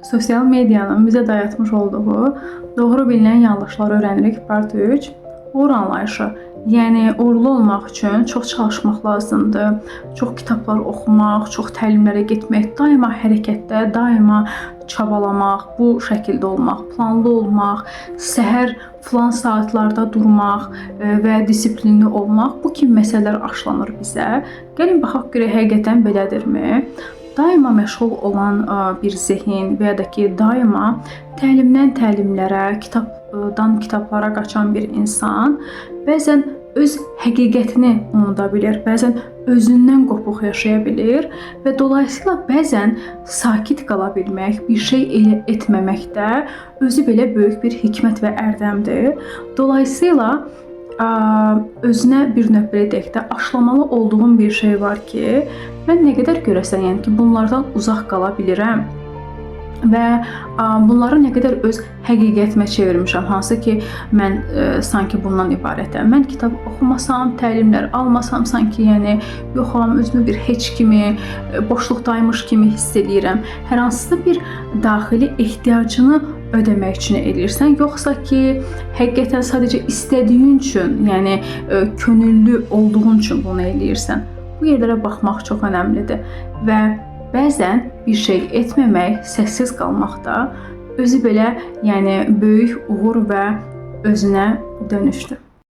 Sosial medianın bizə dayatmış olduğu doğru bilinən yanlışları öyrənirik. Part 3. Uğur anlayışı. Yəni uğurlu olmaq üçün çox çalışmaq lazımdır. Çox kitablar oxumaq, çox təlimlərə getmək, daima hərəkətdə, daima çabalamaq, bu şəkildə olmaq, planlı olmaq, səhər filan saatlarda durmaq və disiplinli olmaq, bu kimi məsələlər aşılanır bizə. Gəlin baxaq görək həqiqətən belədirmi? Daima məşğul olan bir zehin və ya da ki, daima təlimdən təlimlərə, kitabdan kitablara qaçan bir insan bəzən öz həqiqətini unuda bilir, bəzən özündən qopuq yaşaya bilir və dolayısıyla bəzən sakit qala bilmək, bir şey etməmək də özü belə böyük bir hikmət və ərdəmdir. Dolayısıyla özünə bir növ belə deyək də aşılamalı olduğum bir şey var ki, mən nə qədər görəsən, yəni ki, bunlardan uzaq qala bilirəm və bunları nə qədər öz həqiqətimə çevirmişəm, hansı ki, mən sanki bundan ibarətəm. Mən kitab oxumasam, təlimlər almasam, sanki yəni yoxam, özümü bir heç kimi, boşluqdaymış kimi hiss edirəm. Hər hansısa bir daxili ehtiyacını ödəmək üçün eləyirsən, yoxsa ki, həqiqətən sadəcə istədiyin üçün, yəni könüllü olduğun üçün bunu eləyirsən. Bu yerlərə baxmaq çox önəmlidir və bəzən bir şey etməmək, səssiz qalmaq da özü belə, yəni böyük uğur və özünə dönüşdür.